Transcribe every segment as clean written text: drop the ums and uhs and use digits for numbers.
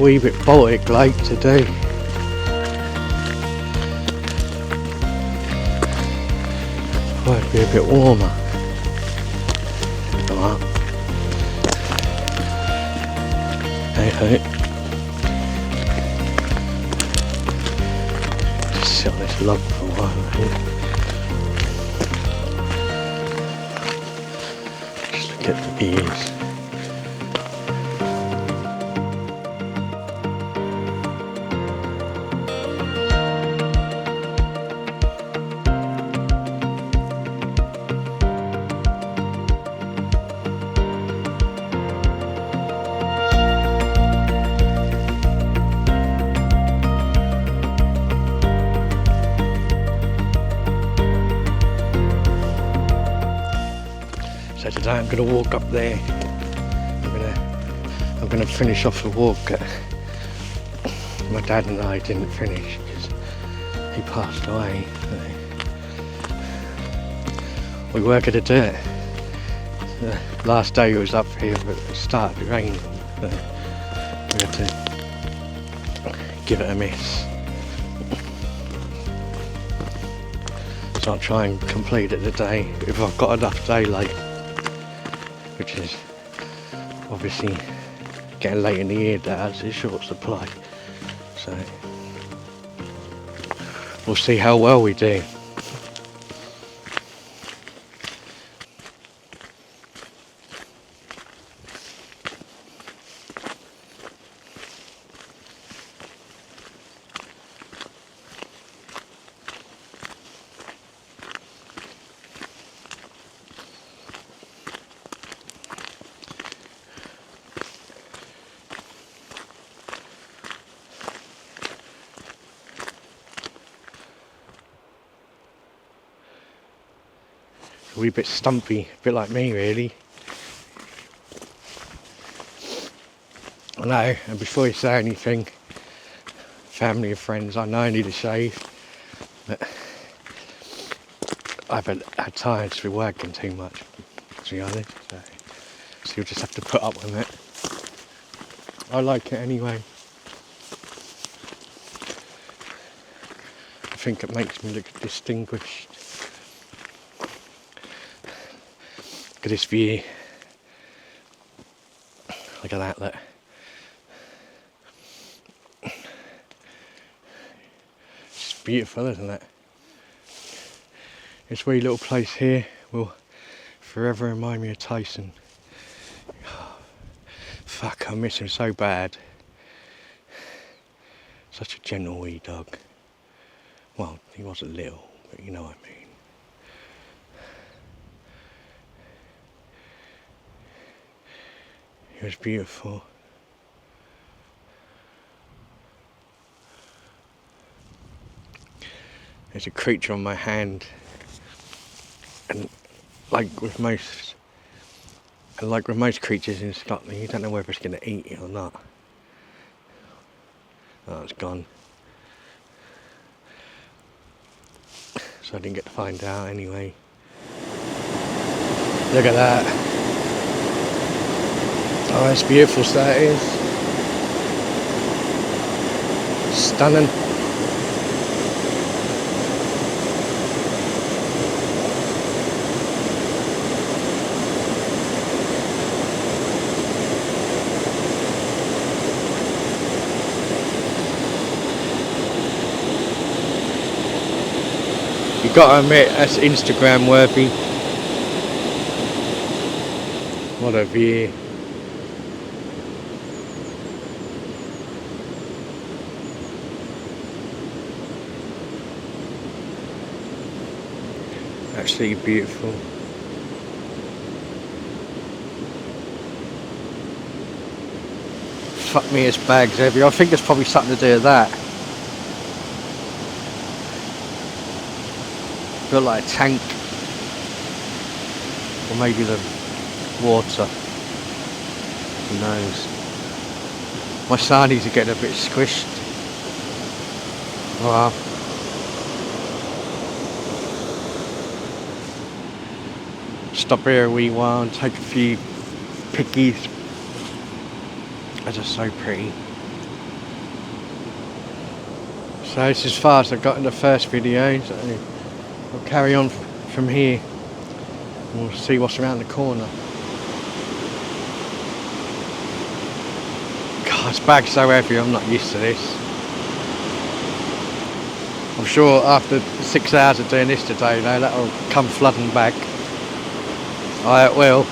wee bit Baltic like to do. Might be a bit warmer. Alright. Hey ho. Just sit on this log for a while, I think. Just look at the ears. So today I'm going to walk up there. I'm going to finish off the walk that my dad and I didn't finish because he passed away. So we were going to do it. The last day it was up here, but it started raining. So we had to give it a miss. So I'll try and complete it today if I've got enough daylight. Which is obviously getting late in the year, that has a short supply. So we'll see how well we do. A wee bit stumpy, a bit like me really. I know, and before you say anything, family and friends, I know I need a shave, but I've had time to be working too much, to be honest, so you'll just have to put up with it. I like it anyway. I think it makes me look distinguished. Look at this view. Look at that, look. It's beautiful, isn't it? This wee little place here will forever remind me of Tyson. Fuck, I miss him so bad. Such a gentle wee dog. Well, he wasn't little, but you know what I mean. It was beautiful. There's a creature on my hand, and like with most creatures in Scotland, you don't know whether it's going to eat you or not. Oh, it's gone. So I didn't get to find out anyway. Look at that. Oh, it's beautiful, so that is. Stunning. You gotta admit, that's Instagram worthy. What a view. Absolutely beautiful. Fuck me, it's bags everywhere. I think there's probably something to do with that. Feel like a tank, or maybe the water. Who knows? My sarnies are getting a bit squished. Wow. Stop here a wee while and take a few pickies. They're just so pretty. So it's as far as I got in the first video, so I'll carry on from here. We'll see what's around the corner. God, this bag's so heavy, I'm not used to this. I'm sure after 6 hours of doing this today, though, that'll come flooding back. It will.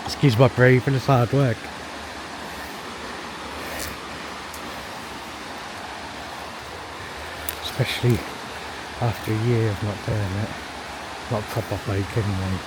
Excuse my breathing, it's hard work. Especially after a year of not doing it. Not proper bike anyway.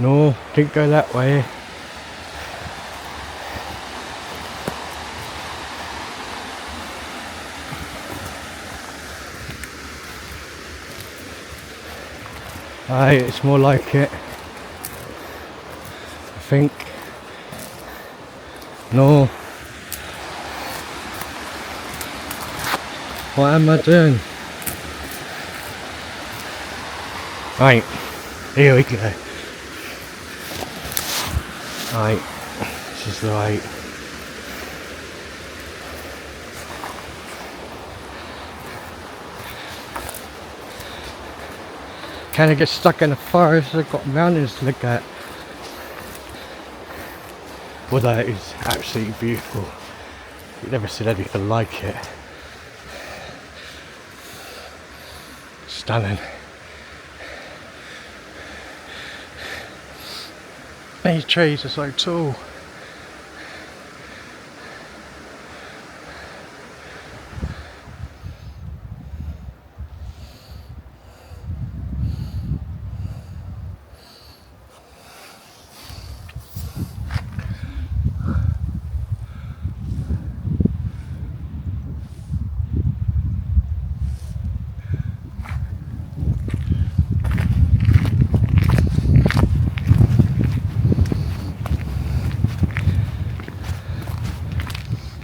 No, didn't go that way. Aye, it's more like it. I think. No. What am I doing? Right, here we go. Right, this is right. Kind of get stuck in the forest. I've got mountains to look at. Well, that is absolutely beautiful. You've never seen anything like it. Stunning. These trees are so tall.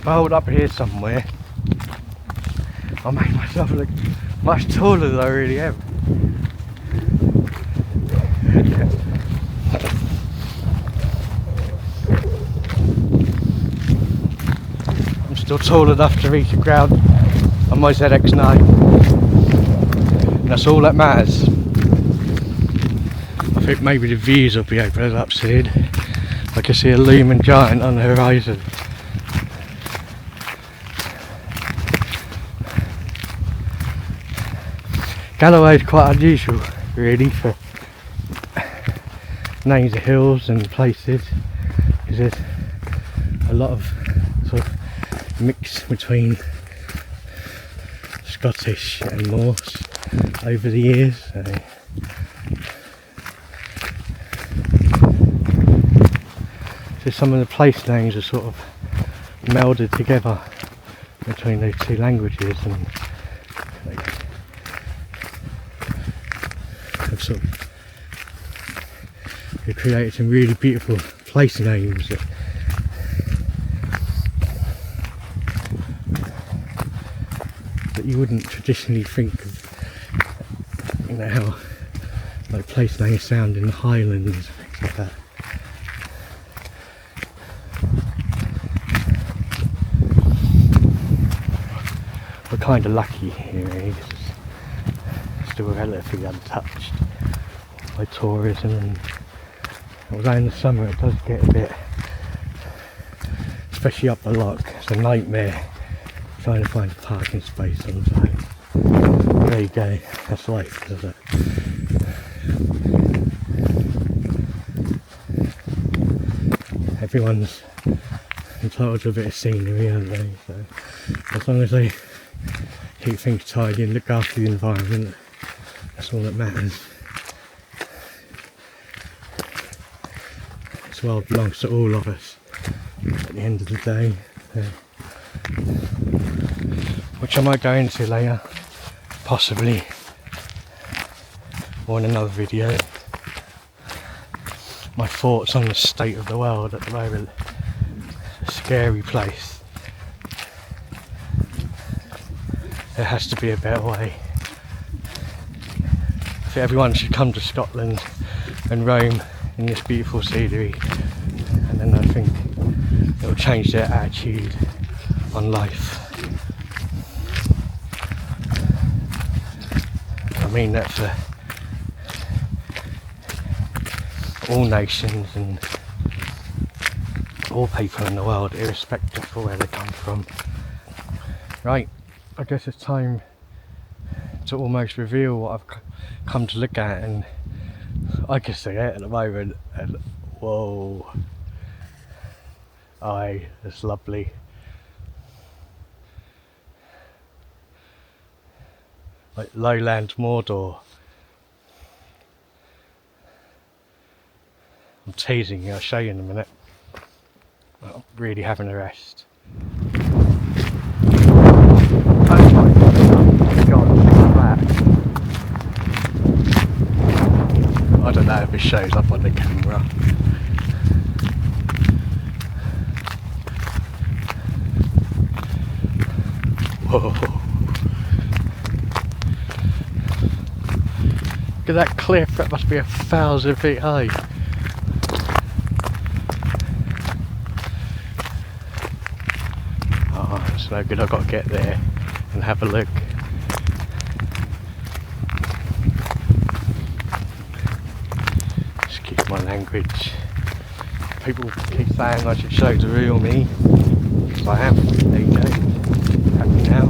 If I hold up here somewhere, I'll make myself look much taller than I really am. I'm still tall enough to reach the ground on my ZX9. And that's all that matters. I think maybe the views will be opening up soon. I can see a looming giant on the horizon. Galloway is quite unusual really for names of hills and places, because there's a lot of sort of mix between Scottish and Norse over the years. So some of the place names are sort of melded together between those two languages, and sort of they created some really beautiful place names that you wouldn't traditionally think of, you know, how like place names sound in the Highlands and things like that. We're kind of lucky here, really, because it's still relatively untouched by tourism, and although in the summer it does get a bit, especially up the lock, it's a nightmare trying to find a parking space sometimes. There you go, that's life, isn't it? Everyone's entitled to a bit of scenery, aren't they? So as long as they keep things tidy and look after the environment, that's all that matters. This world belongs to all of us at the end of the day. Which I might go into later, possibly, or in another video. My thoughts on the state of the world at the moment. A scary place. There has to be a better way. I think everyone should come to Scotland and roam in this beautiful scenery, and then I think it will change their attitude on life. I mean that for all nations and all people in the world, irrespective of where they come from. Right, I guess it's time to almost reveal what I've come to look at, and I can see it at the moment, and whoa, aye, it's lovely. Like lowland Mordor. I'm teasing you, I'll show you in a minute. I'm really having a rest. Oh my god, look at that. I don't know if it shows up on the camera. Whoa. Look at that cliff, that must be 1,000 feet high. Oh, it's no good, I've got to get there and have a look. Excuse my language. People keep saying I should show the real me. So I am. There you go. Happy now.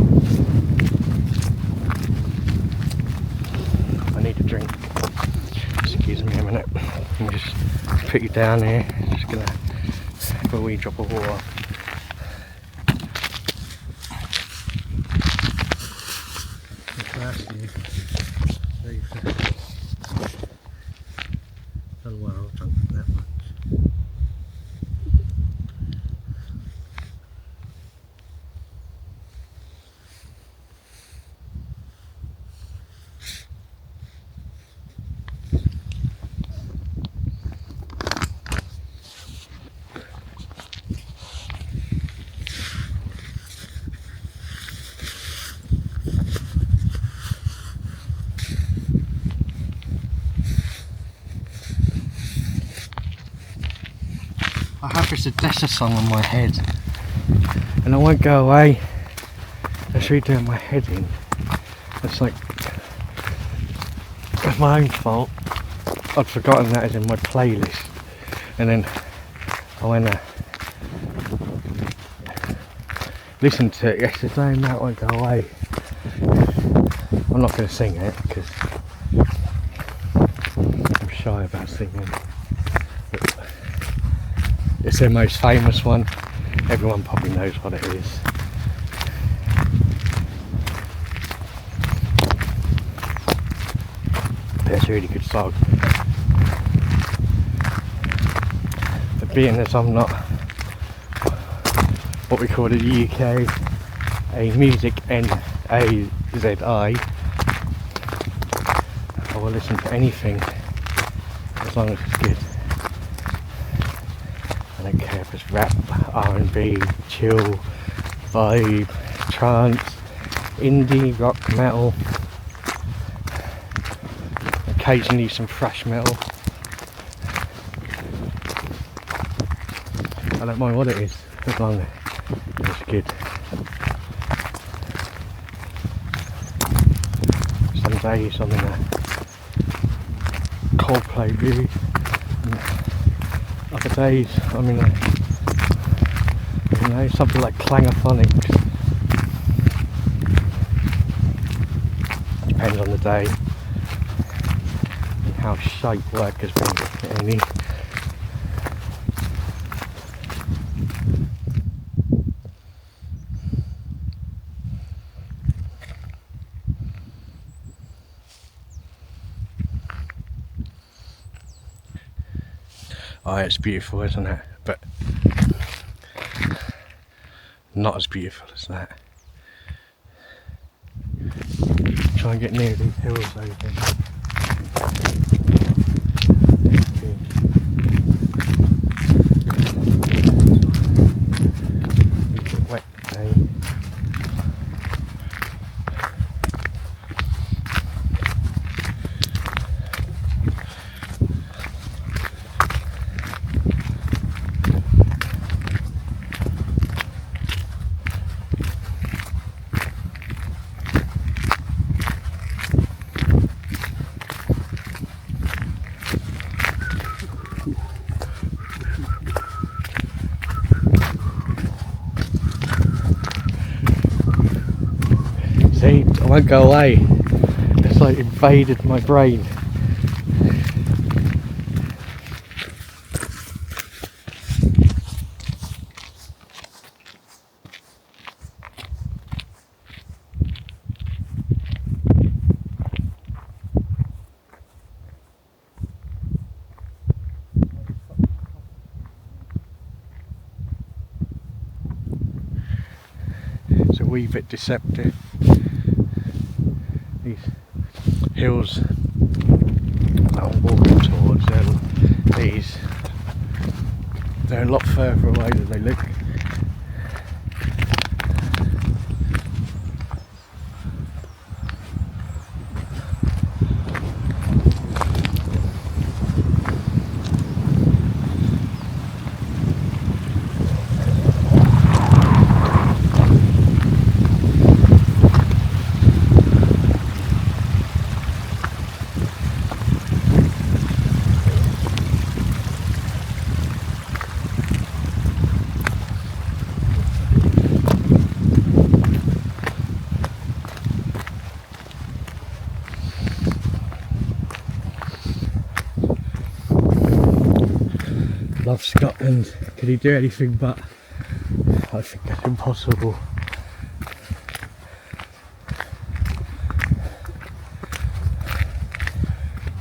I need a drink. Excuse me a minute. Let me just put you down here. Just gonna have a wee drop of water. Oh well, I've drunk that much. I have this Odessa song on my head and it won't go away. It's really doing my head in. It's like, it's my own fault. I'd forgotten that is in my playlist, and then I went to listen to it yesterday and that won't go away. I'm not going to sing it because I'm shy about singing. But it's their most famous one. Everyone probably knows what it is. But it's a really good song. But being as I'm not what we call in the UK a music N-A-Z-I, I will listen to anything as long as it's good. I don't care if it's rap, R&B, chill, vibe, trance, indie, rock, metal, occasionally some thrash metal. I don't mind what it is as long as it's good. Some days I'm in a Coldplay mood, other days I'm in a, something like Klangophonics. Depends on the day and how shite work has been. Oh, it's beautiful, isn't it? But not as beautiful as that. Try and get near these hills over there. It's a bit wet today. See, it won't go away. It's like invaded my brain. It's a wee bit deceptive. These hills that I'm walking towards, they're a lot further away than they look. Love Scotland. Could he do anything but? I think that's impossible.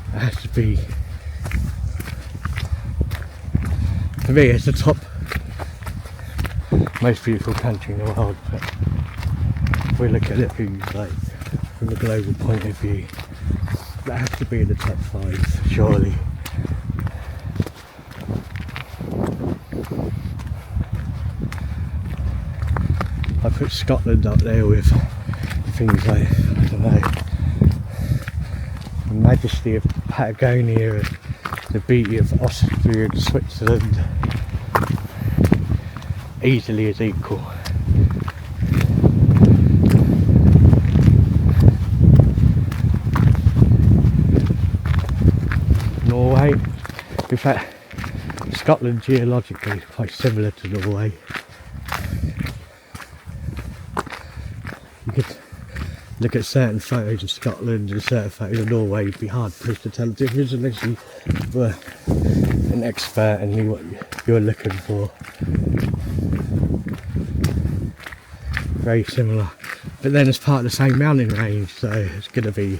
It has to be, for me it's the top most beautiful country in the world, but if we look at it like from a global point of view, that has to be in the top 5 surely. I put Scotland up there with things like, I don't know, the majesty of Patagonia and the beauty of Austria and Switzerland. easily as equal. Norway, in fact Scotland geologically is quite similar to Norway. You could look at certain photos of Scotland and certain photos of Norway. It'd be hard for us to tell the difference unless you were an expert and knew what you were looking for. Very similar, but then it's part of the same mountain range, so it's going to be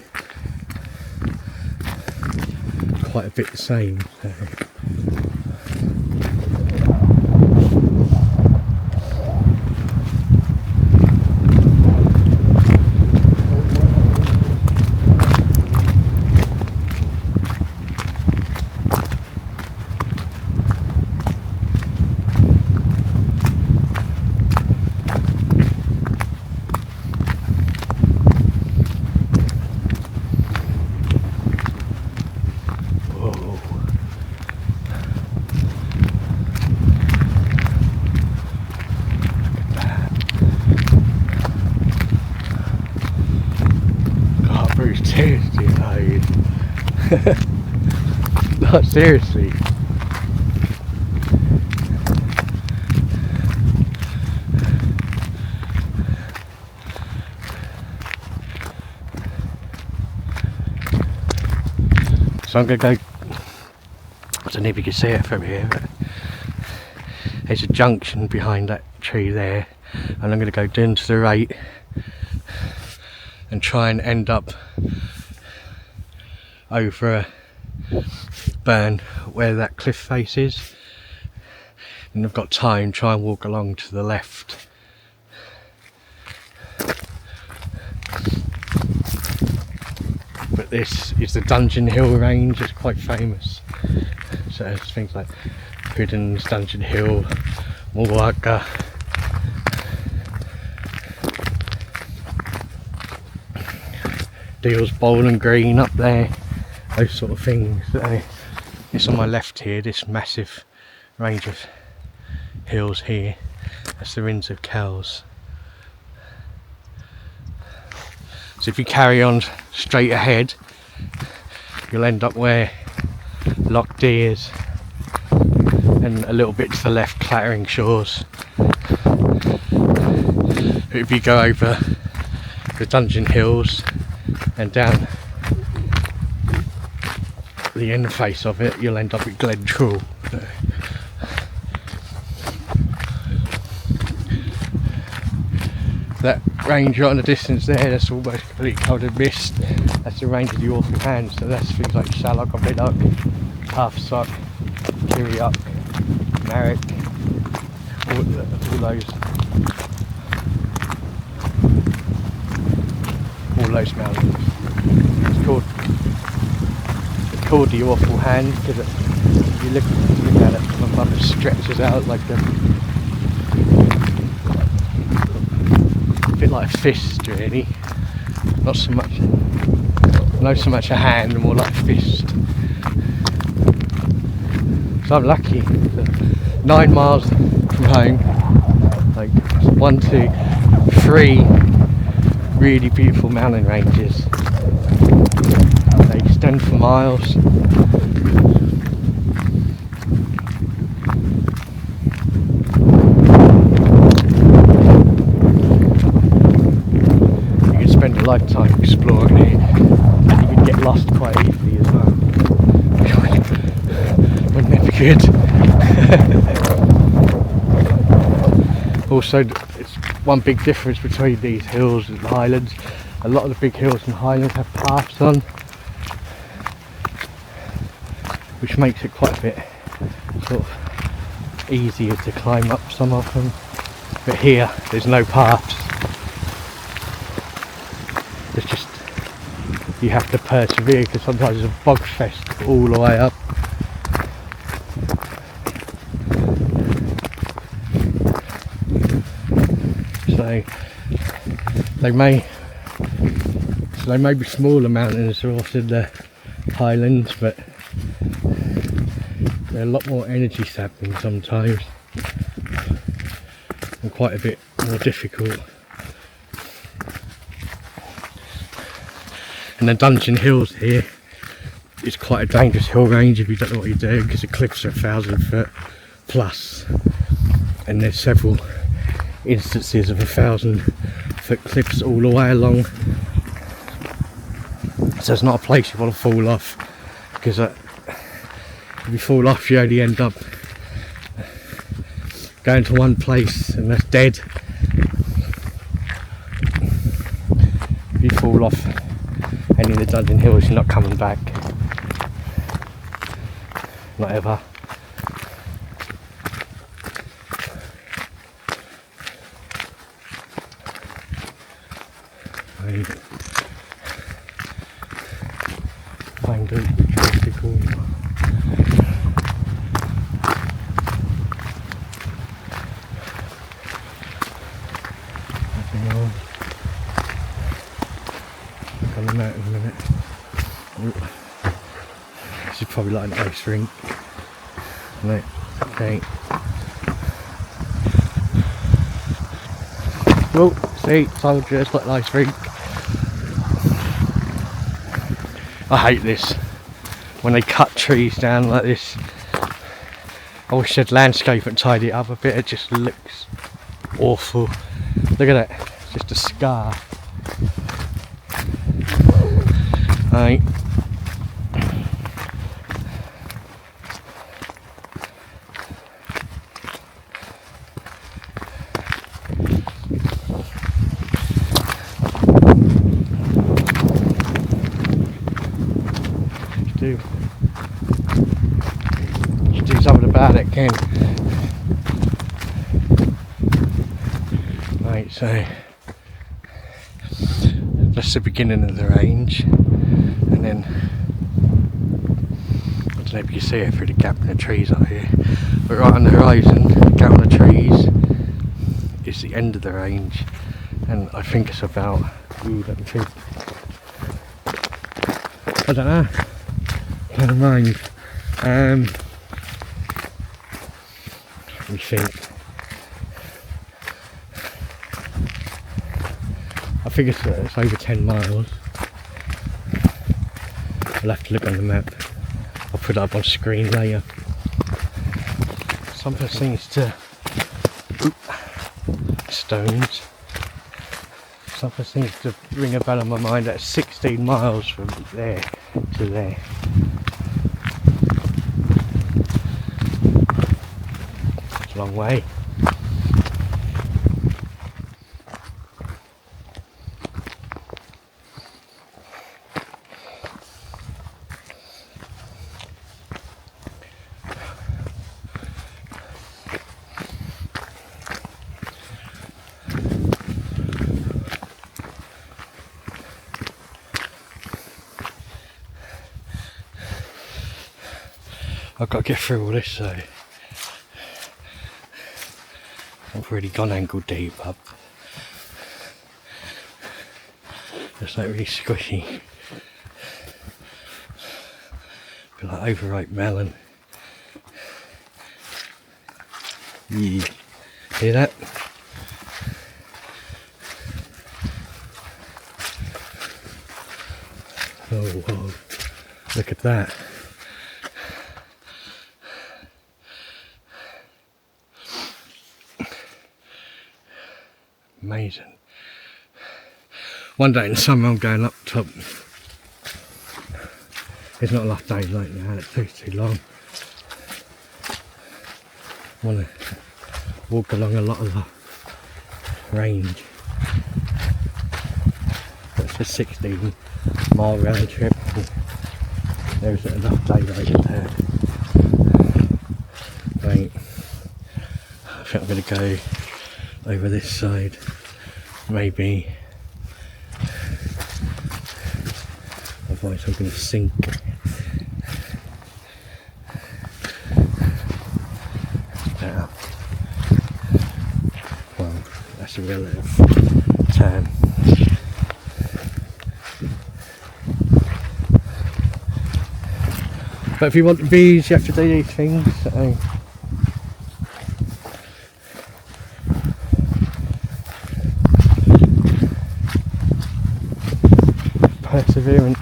quite a bit the same. So. Seriously, no, seriously. So I'm going to go, I don't know if you can see it from here, but there's a junction behind that tree there, and I'm going to go down to the right and try and end up over a burn where that cliff face is, and I've got time, try and walk along to the left. But this is the Dungeon Hill range, it's quite famous, so there's things like Puddens, Dungeon Hill, Mulwaka. Deals Bowling Green up there, those sort of things. It's on my left here, this massive range of hills here. That's the Rins of Kells. So if you carry on straight ahead, you'll end up where Loch Dee is, and a little bit to the left, Clattering Shores. If you go over the Dungeon Hills and down the end face of it, you'll end up at Glen Truel. That range right in the distance there, that's almost completely covered in mist. That's the range of the Orphan Hand, so that's things like Shallock, Biddock, Halfsock, Kirrieoch, Marrick, all those mountains. It's called the Awful Hand because if you look at it from above, it stretches out like a bit like a fist, really. Not so much a hand, more like a fist. So I'm lucky. 9 miles from home, like 1, 2, 3 really beautiful mountain ranges. They extend for miles. You can spend a lifetime exploring it, and you can get lost quite easily as well. Wouldn't that be good? Also, it's one big difference between these hills and the highlands. A lot of the big hills and highlands have paths on, which makes it quite a bit sort of easier to climb up some of them. But here, there's no paths. It's just, you have to persevere because sometimes there's a bog fest all the way up. So they may be smaller mountains off in the highlands, but they're a lot more energy sapping sometimes. and quite a bit more difficult. And the Dungeon Hills here is quite a dangerous hill range if you don't know what you're doing, because the cliffs are 1,000 foot plus, and there's several instances of 1,000 foot cliffs all the way along. So it's not a place you want to fall off, because if you fall off you only end up going to one place and that's dead. If you fall off any of the Dungeon Hills, you're not coming back. Not ever. Find out which is cool. Look on the map in a minute. Ooh. This is probably like an ice rink. Right, okay. Oh, see, told you it's like an ice rink. I hate this when they cut trees down like this. I wish they'd landscape and tidy it up a bit. It just looks awful. Look at that, it's just a scar. Right. Do something about it, Ken. Right, so that's the beginning of the range, and then I don't know if you can see it through the gap in the trees up here, but right on the horizon, the gap in the trees is the end of the range, and I think it's about, ooh, let me think, I don't know, never mind. We think. I think it's over 10 miles. I'll have to look on the map. I'll put it up on screen later. Something seems to stones. Something seems to ring a bell in my mind. That's 16 miles from there to there. It's a long way. I've got to get through all this, so I've really gone ankle deep up. It's like really squishy. Feel like overripe melon. Yeah. Hear that? Oh, whoa. Look at that. Amazing. One day in the summer I'm going up top. There's not enough days like now, it takes too long. I want to walk along a lot of the range. It's a 16-mile round trip. There isn't enough daylight there. Right. I think I'm going to go over this side, maybe, otherwise I'm going to sink. Better. Well, that's a relative term. But if you want the bees, you have to do these things. So perseverance.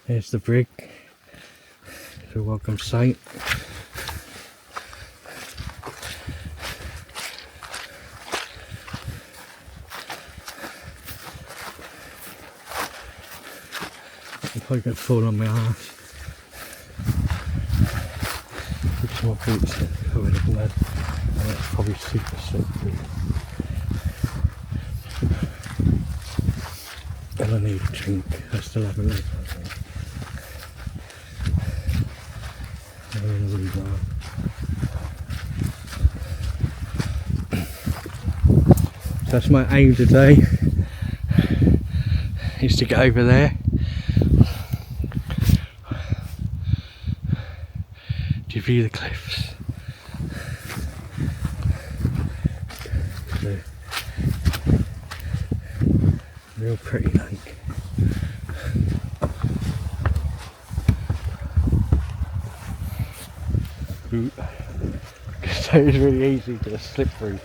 There's the brig, it's a welcome sight. I'm probably going to fall on my arse. Which my boots are covered in mud, and it's probably super slippery. And I need a drink, I still haven't left, I think. I'm in a really bar. So that's my aim today, is to get over there, to view the cliffs. They're real pretty lake. So it's really easy to slip through.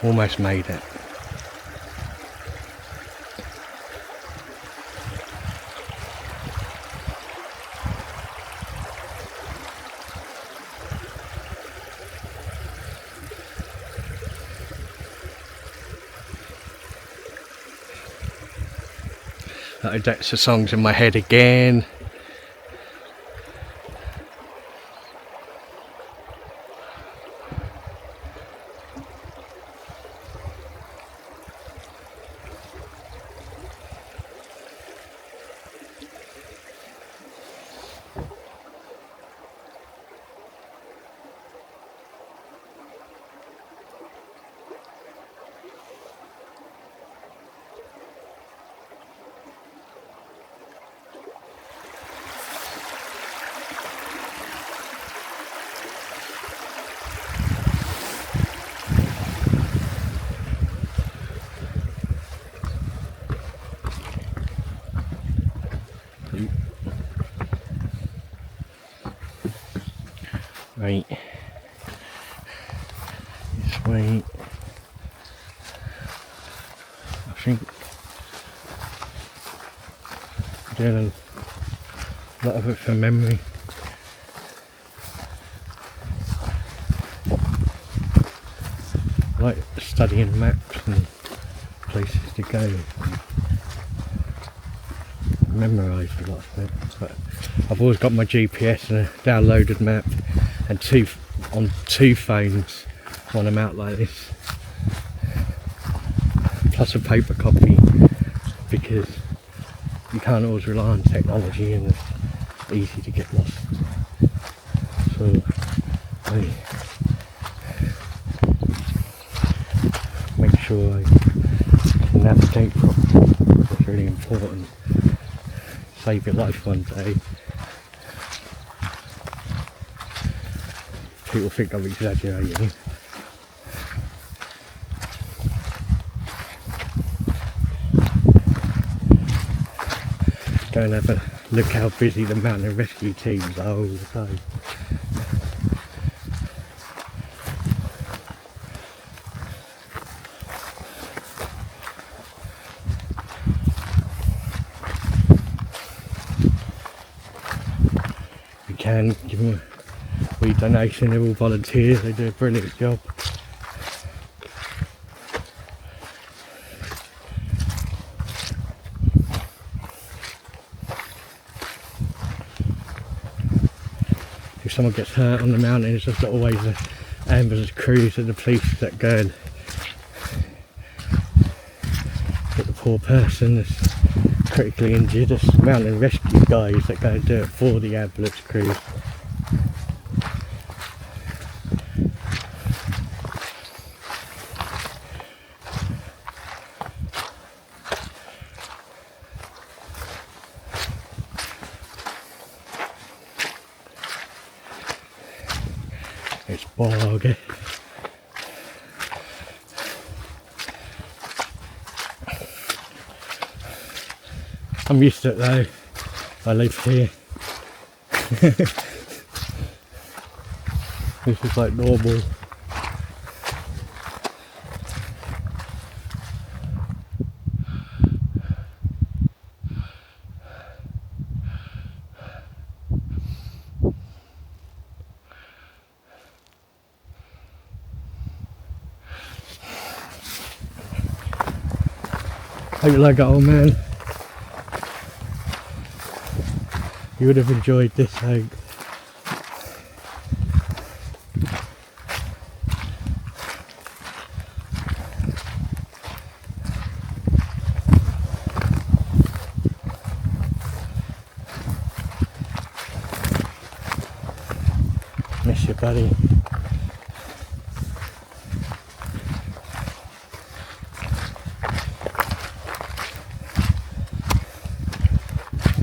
Almost made it. That's the songs in my head again. Right, this way, I think I'm doing a lot of it from memory. I like studying maps and places to go. Memorise a lot of it, but I've always got my GPS and a downloaded map and on two phones when I'm out like this, plus a paper copy, because you can't always rely on technology and it's easy to get lost. So I make sure I can navigate properly. It's really important. Save your life one day. People think I'm exaggerating. Go and have a look how busy the mountain rescue teams are all the time. You can give them a wee donation, they're all volunteers, they do a brilliant job. If someone gets hurt on the mountain, it's just always the ambulance crews and the police that go and get the poor person that's critically injured. There's mountain rescue guys that go and do it for the ambulance crews. bog. I'm used to it though. I live here. This is like normal. Hope you like it, old man. You would have enjoyed this, hope. Miss you, buddy.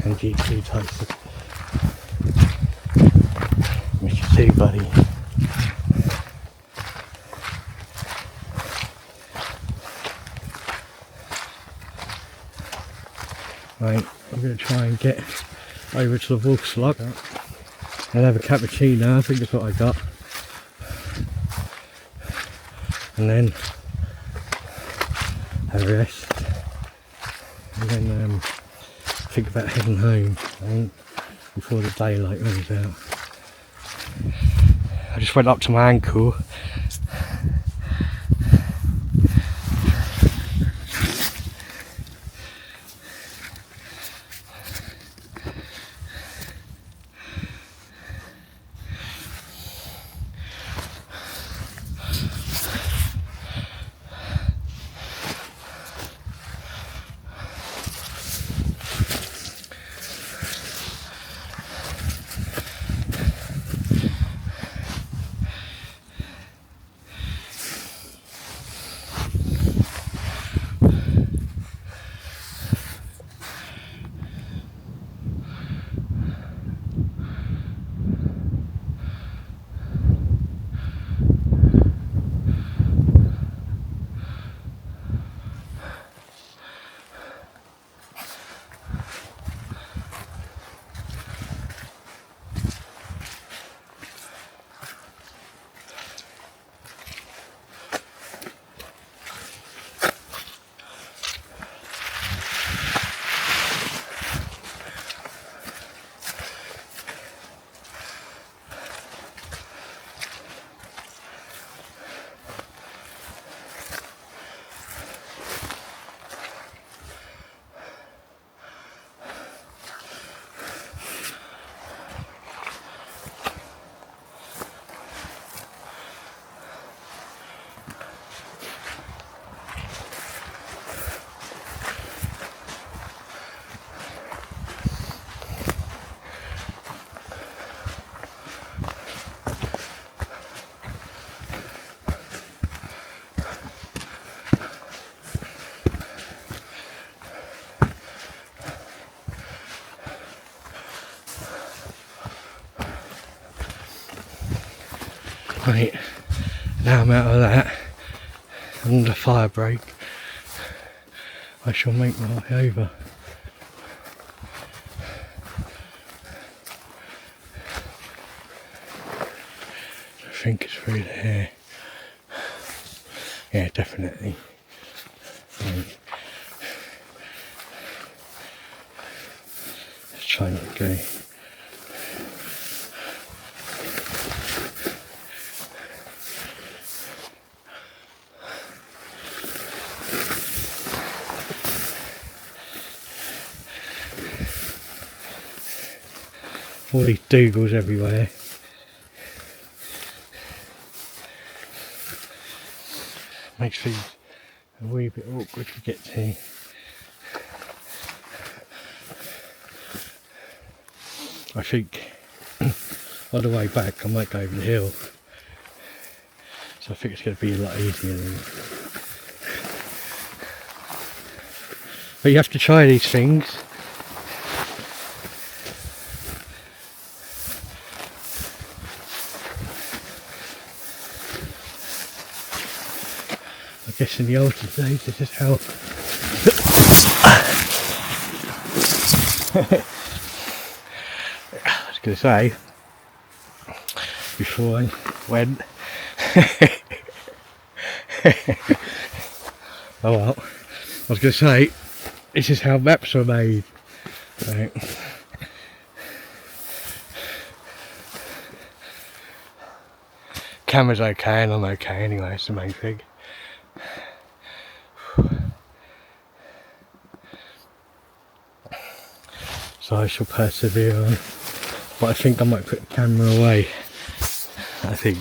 And you too, Tyson. Miss you too, buddy. Right, I'm going to try and get over to the Wolf's Lock and have a cappuccino. I think that's what I got. And then have a rest. And then think about heading home, I think, before the daylight runs out. I just went up to my ankle. Right, now I'm out of that, and the fire break, I shall make my way over. I think it's through there. Yeah, definitely. Right. Let's try not to go. All these dougals everywhere. Makes things a wee bit awkward to get to. I think on the way back I might go over the hill. So I think it's going to be a lot easier than... But you have to try these things. maps in the olden days. This is how. I was going to say before I went. Oh well. I was going to say this is how maps are made. Right. Camera's okay and I'm okay anyway, it's the main thing. So I shall persevere on, but I think I might put the camera away. I think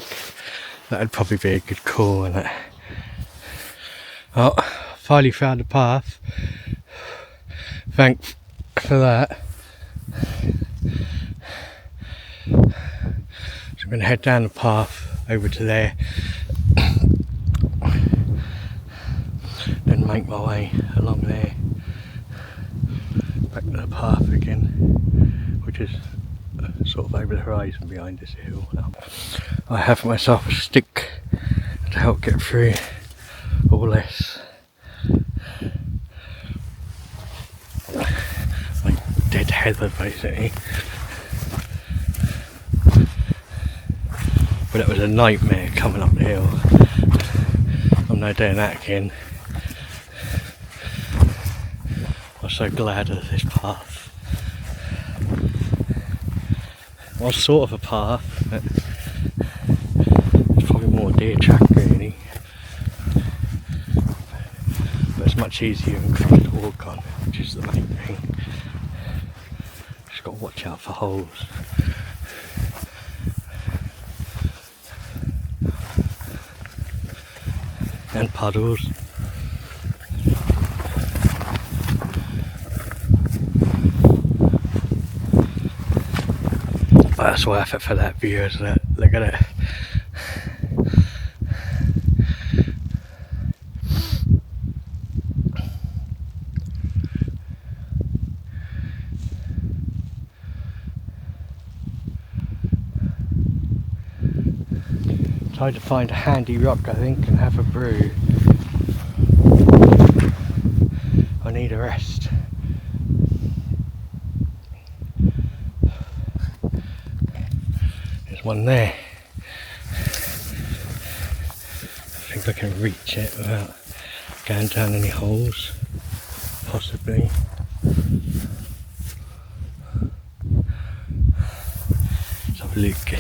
that'd probably be a good call, and that. Oh, finally found a path. Thanks for that. So I'm going to head down the path over to there, then make my way along there back to the path again, which is sort of over the horizon behind this hill. I have myself a stick to help get through all this. Like dead heather basically. But it was a nightmare coming up the hill. I'm no doing that again. I'm so glad of this path. Well, sort of a path, but it's probably more deer track really. But it's much easier and quicker to walk on, which is the main thing. Just got to watch out for holes. And puddles. But that's worth it for that view, isn't it? Look at it. Tried to find a handy rock, I think, and have a brew. I need a rest. There's one there. I think I can reach it without going down any holes, possibly. Let's have a look.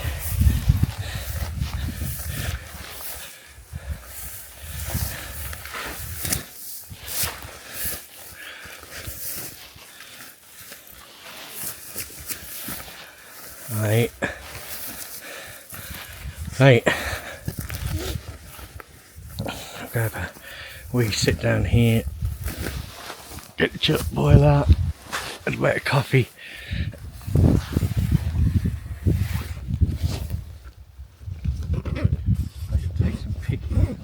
Right. I'll go have a wee sit down here, get the chip boil out, and a bit of coffee. I should take some picking.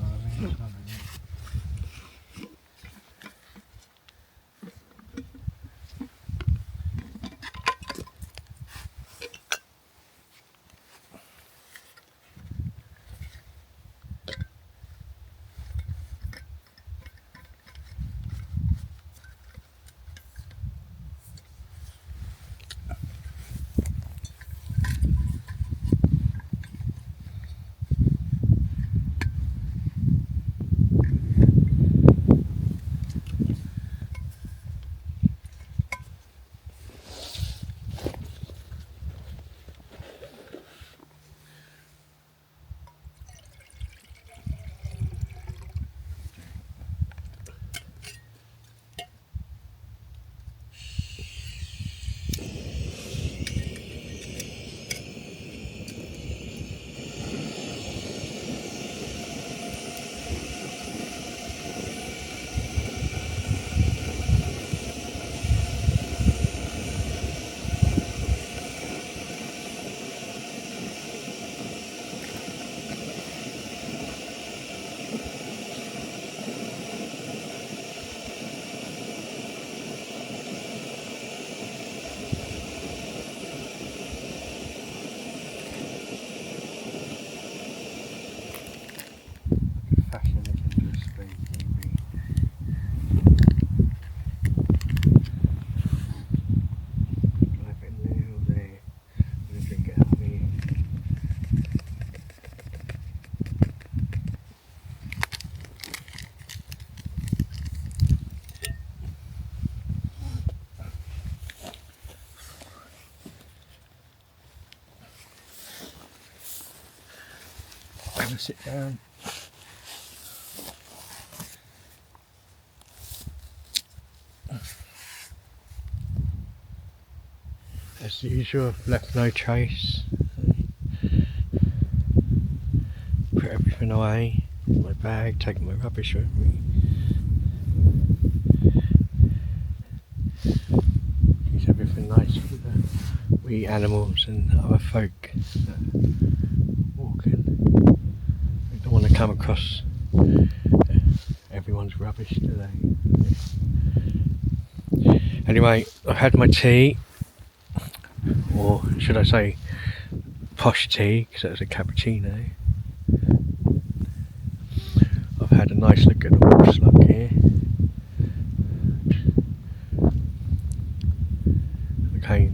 gonna sit down. As usual, I've left no trace. Put everything away. My bag, taking my rubbish with me. Keeps everything nice for the wee animals and other folk walking. We don't want to come across everyone's rubbish today. Anyway, I've had my tea, or should I say posh tea, because it was a cappuccino. I've had a nice look at the wolf slug here. Okay.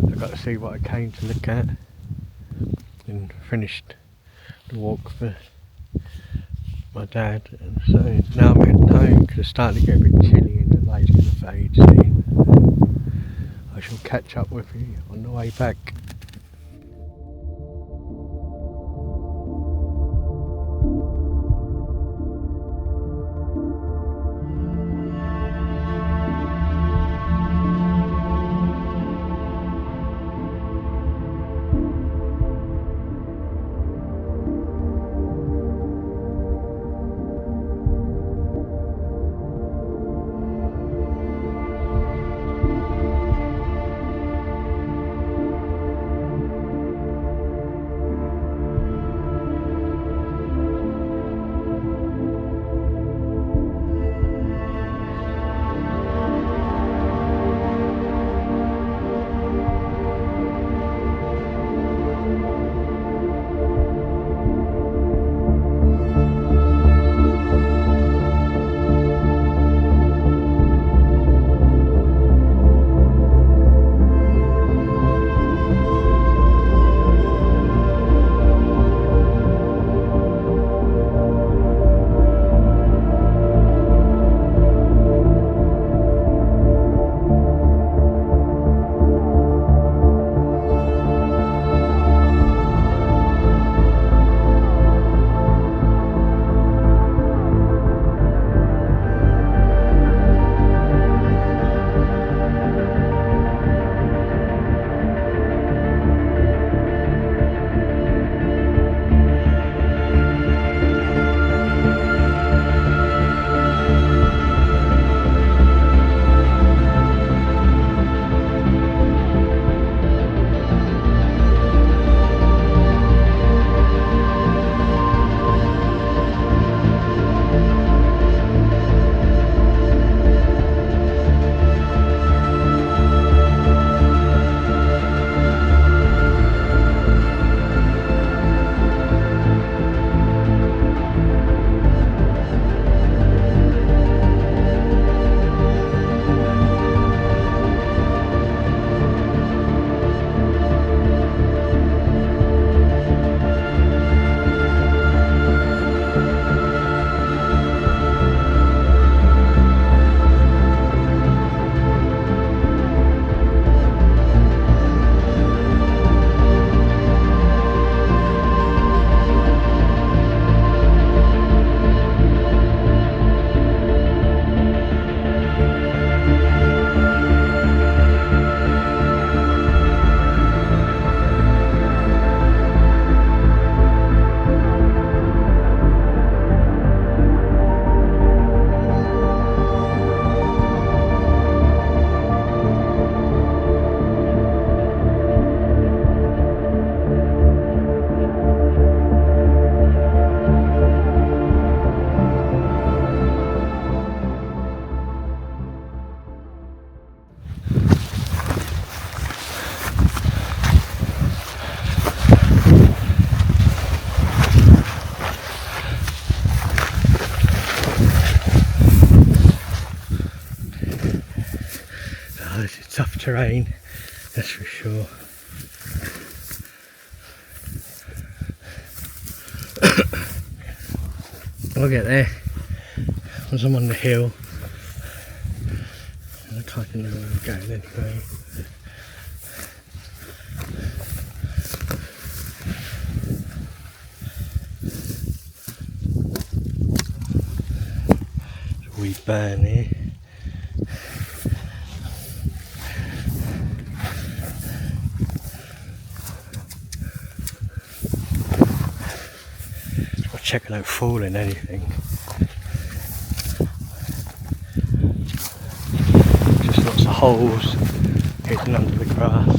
I got to see what I came to look at, and finished the walk for my dad, and so now I'm heading home because it's starting to get a bit chilly and the light's going to fade soon. I shall catch up with you on the way back. It's tough terrain, that's for sure. I'll get there once I'm on the hill. I can't know where I'm going anyway. slowly burn here. I'll check I don't fall in anything. Just lots of holes hidden under the grass.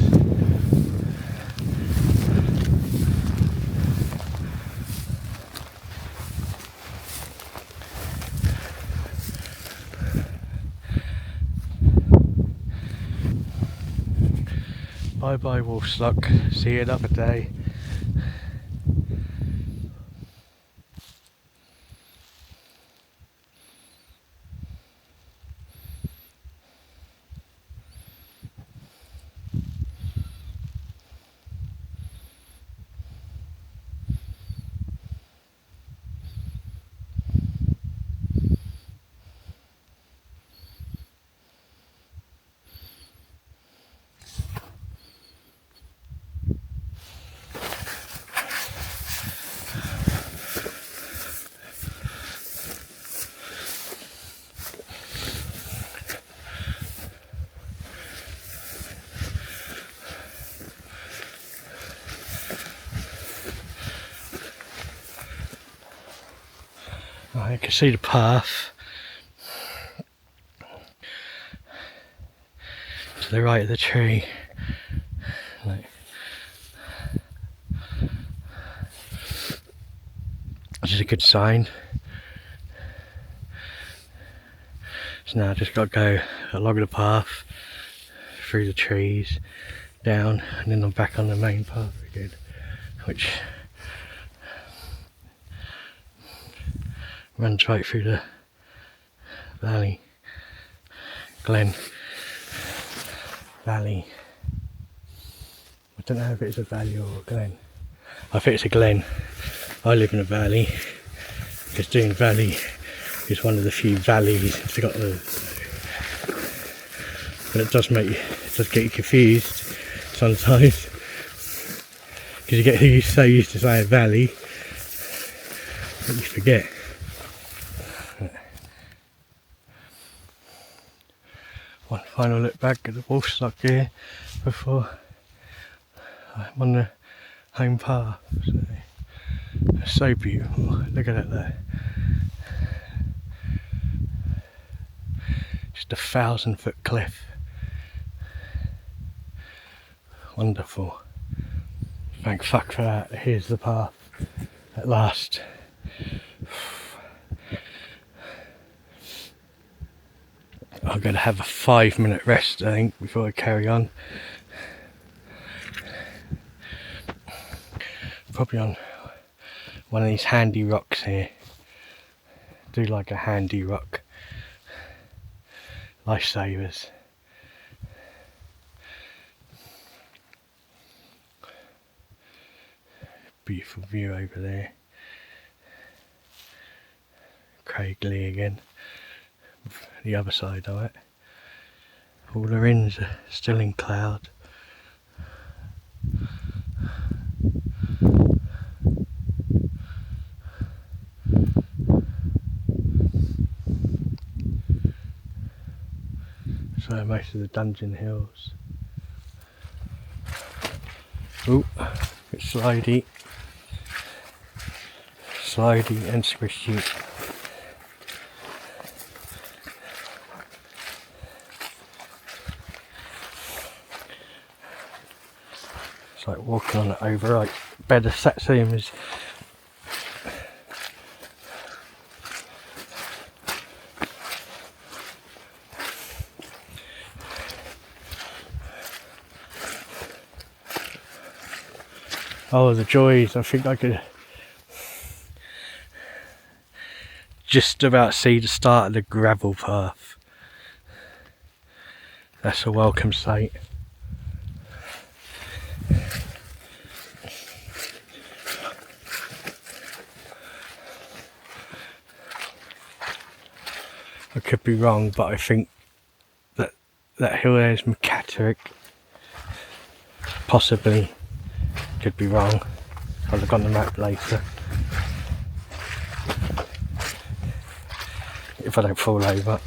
Bye bye Wolfstock, see you another day. I can see the path to the right of the tree. Like, which is a good sign. So now I just got to go along the path, through the trees, down, and then I'm back on the main path again, which runs right through the valley, glen valley. I don't know if it's a valley or a glen. I think it's a glen. I live in a valley because Doon Valley is one of the few valleys in Scotland. But it does get you confused sometimes because you get so used to saying valley that you forget. One final look back at the Wolfstock here before I'm on the home path. So, it's so beautiful. Look at that there. Just a 1,000-foot cliff. Wonderful. Thank fuck for that. Here's the path at last. I'm going to have a 5-minute rest, I think, before I carry on. Probably on one of these handy rocks here. Do like a handy rock. Lifesavers. Beautiful view over there. Craiglee again. The other side of it. All the winds are still in cloud. So most of the Dungeon Hills. Oh, it's slidey and squishy. It's like walking on an overripe bed of satsumas. Oh, the joys. I think I could just about see the start of the gravel path. That's a welcome sight. I could be wrong, but I think that hill there is McCatterick. Possibly. Could be wrong. I'll look on the map later. if I don't fall over.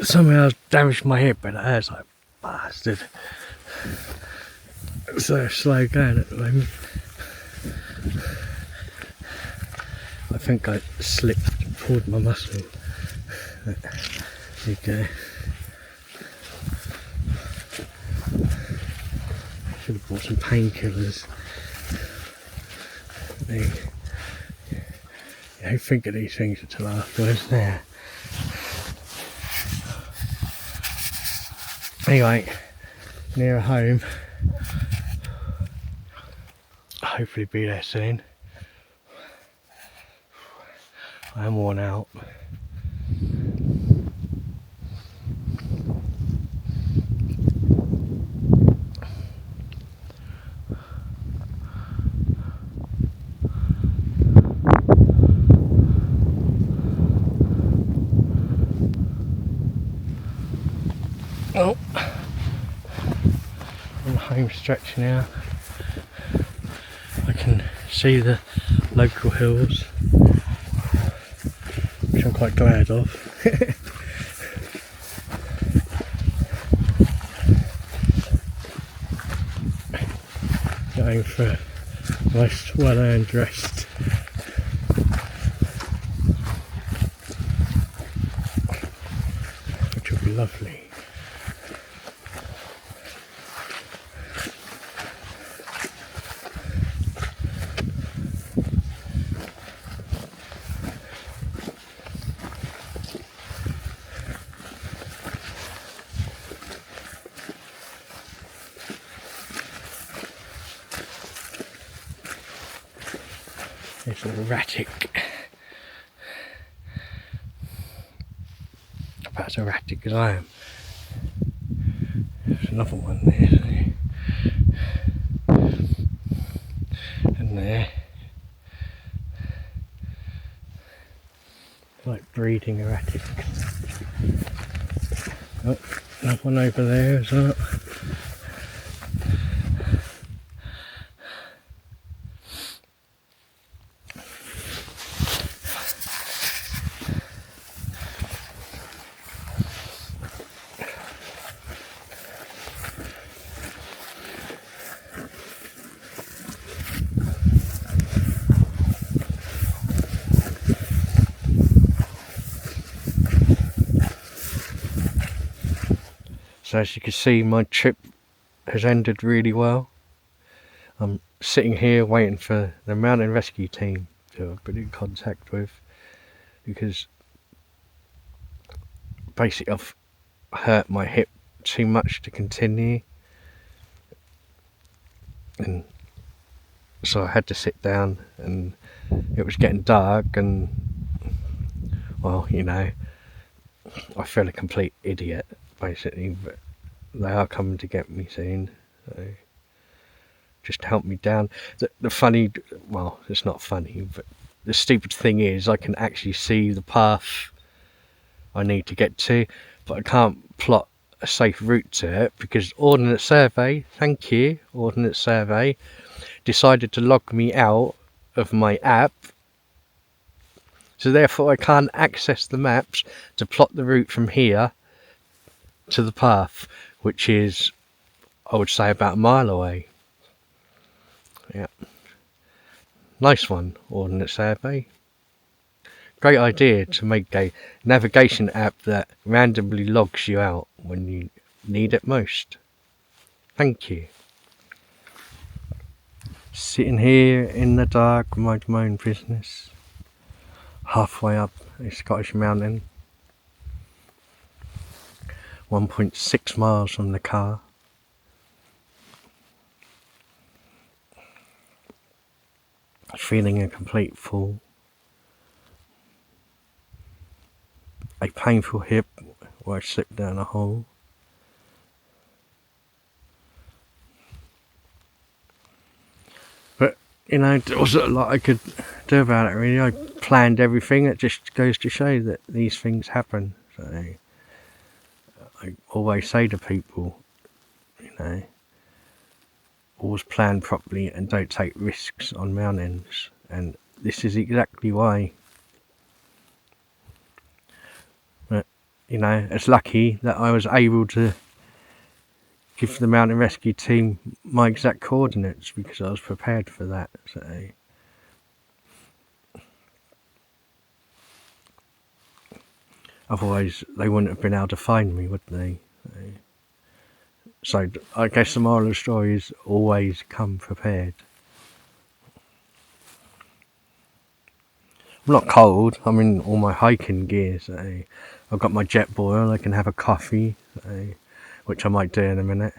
Somehow I've damaged my hip, but it hurts like a bastard. So slow going at the moment. I think I slipped and pulled my muscle. There you go. Should have bought some painkillers. You don't think of these things until afterwards there. Anyway, near home. Hopefully be there soon. I am worn out. Oh, on the home stretch now. I can see the local hills, which I'm quite glad of. Going for a nice well-earned rest. Which will be lovely. It's erratic. About as erratic as I am. There's another one there. And there. Like breeding erratic. Oh, another one over there as well. So as you can see, my trip has ended really well. I'm sitting here waiting for the mountain rescue team to I've been in contact with, because basically I've hurt my hip too much to continue, and so I had to sit down, and it was getting dark, and well, you know, I feel a complete idiot basically, but they are coming to get me soon, so just help me down. The funny, well, it's not funny, but the stupid thing is I can actually see the path I need to get to, but I can't plot a safe route to it because Ordnance Survey, thank you, Ordnance Survey, decided to log me out of my app, so therefore I can't access the maps to plot the route from here to the path, which is, I would say, about a mile away. Yeah, nice one, Ordnance Survey. Great idea to make a navigation app that randomly logs you out when you need it most. Thank you. Sitting here in the dark, minding my own business, halfway up a Scottish mountain, 1.6 miles from the car. Feeling a complete fool. A painful hip where I slipped down a hole. But, you know, there wasn't a lot I could do about it really. I planned everything. It just goes to show that these things happen. So I always say to people, you know, always plan properly and don't take risks on mountains. And this is exactly why. But, you know, it's lucky that I was able to give the mountain rescue team my exact coordinates because I was prepared for that. So otherwise they wouldn't have been able to find me, would they? So I guess the moral of the story is always come prepared. I'm not cold, I'm in all my hiking gear, so I've got my jet boil, I can have a coffee, so, which I might do in a minute.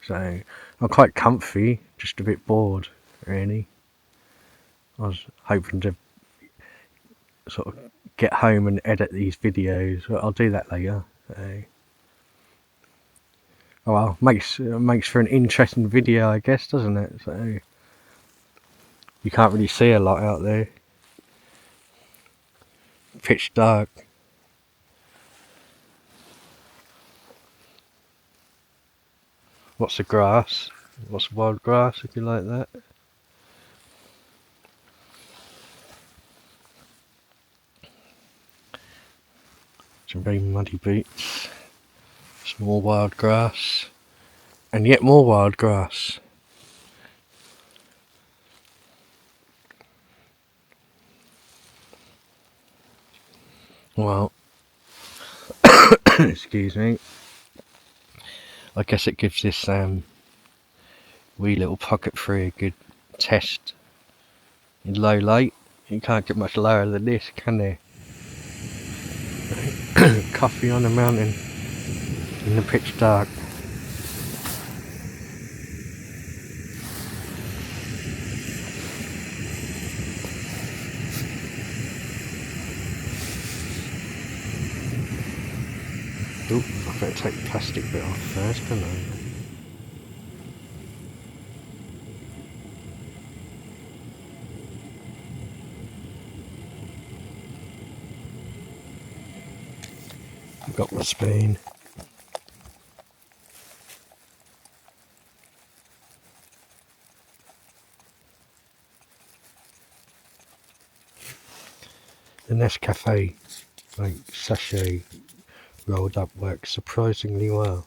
So I'm quite comfy, just a bit bored really. I was hoping to sort of get home and edit these videos, but I'll do that later. So, oh well, makes for an interesting video, I guess, doesn't it? So you can't really see a lot out there. Pitch dark. What's the grass? What's wild grass, if you like that? Some very muddy boots. Some more wild grass. And yet more wild grass. Well, excuse me. I guess it gives this wee little pocket tree a good test in low light. You can't get much lower than this, can there? Coffee on the mountain in the pitch dark. Oop, I better take the plastic bit off first, don't I? I've got my spoon. The Nescafe like sachet rolled up works surprisingly well.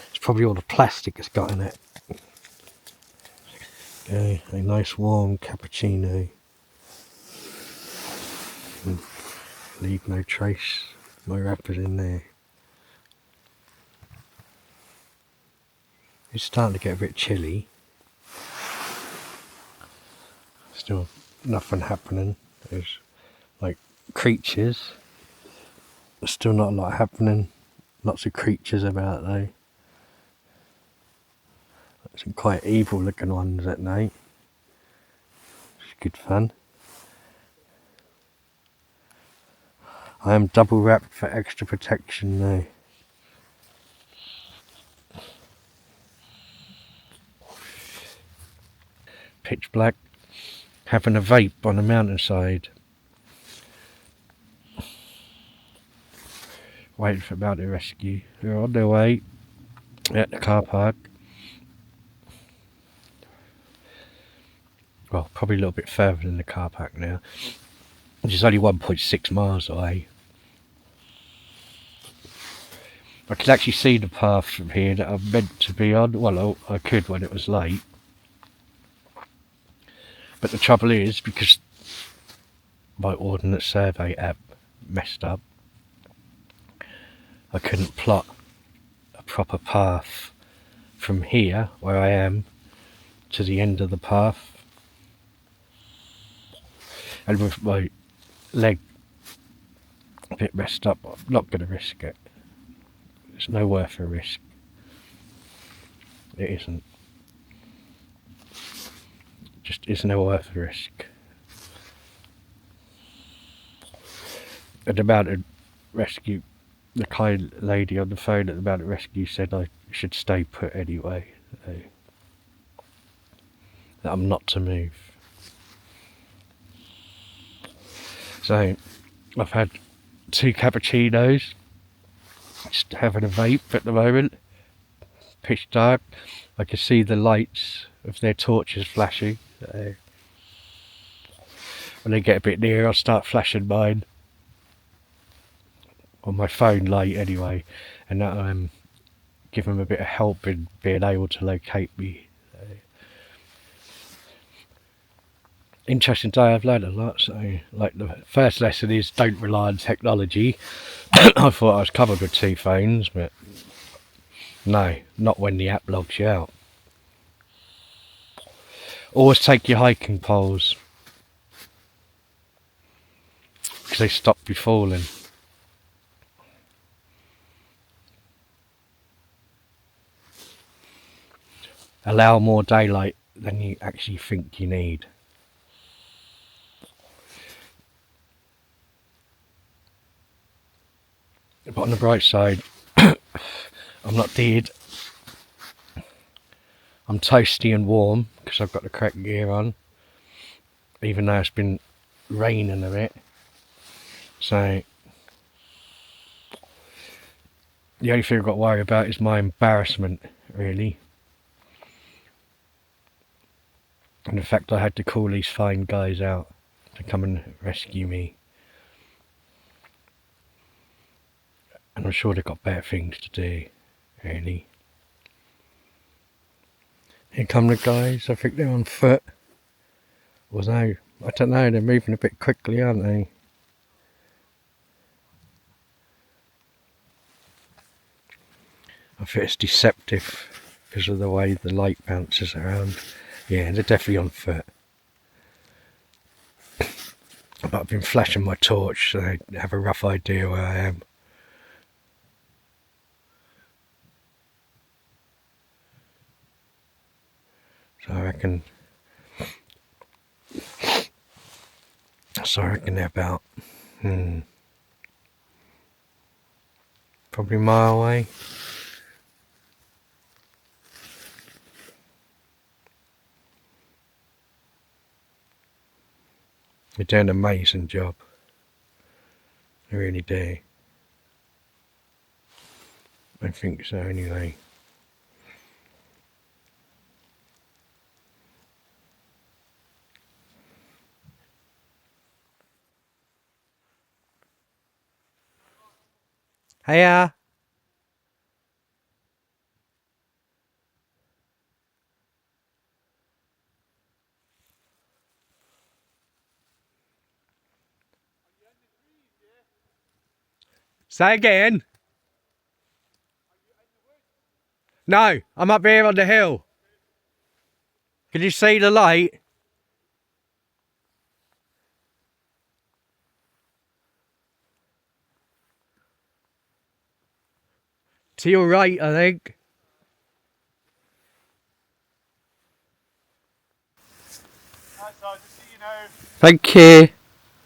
It's probably all the plastic it's got in it. Okay, a nice warm cappuccino. And leave no trace My wrapper's in there. It's starting to get a bit chilly. Still nothing happening. There's like creatures. There's still not a lot happening. Lots of creatures about though. Some quite evil looking ones at night. It's good fun. I am double wrapped for extra protection now. Pitch black. Having a vape on a mountainside. Waiting for about to rescue. They're on their way at the car park. Well, probably a little bit further than the car park now, which is only 1.6 miles away. I could actually see the path from here that I'm meant to be on. Well, I could when it was late. But the trouble is, because my Ordnance Survey app messed up, I couldn't plot a proper path from here, where I am, to the end of the path. And with my leg a bit messed up, I'm not going to risk it. It's no worth a risk. It isn't. Just isn't worth a risk. And the mountain rescue, the kind lady on the phone at the mountain rescue said I should stay put anyway. That I'm not to move. So I've had 2 cappuccinos, just having a vape at the moment. Pitch dark. I can see the lights of their torches flashing. When they get a bit near, I'll start flashing mine on my phone light anyway, and that'll give them a bit of help in being able to locate me. Interesting day. I've learned a lot. So, like, the first lesson is don't rely on technology. I thought I was covered with 2 phones, but no, not when the app logs you out. Always take your hiking poles, because they stop you falling. Allow more daylight than you actually think you need. But on the bright side, I'm not dead. I'm toasty and warm because I've got the correct gear on, even though it's been raining a bit. So the only thing I've got to worry about is my embarrassment, really. And the fact I had to call these fine guys out to come and rescue me. And I'm sure they've got better things to do, really. Here come the guys. I think they're on foot. Or no, I don't know, they're moving a bit quickly, aren't they? I think it's deceptive because of the way the light bounces around. Yeah, they're definitely on foot. But I've been flashing my torch so they have a rough idea where I am. So I reckon they're about probably a mile away. They're doing an amazing job. They really do. I think so anyway. Hiya! Say again. No, I'm up here on the hill. Can you see the light? To your right, I think. That's all, just so you know. Thank you.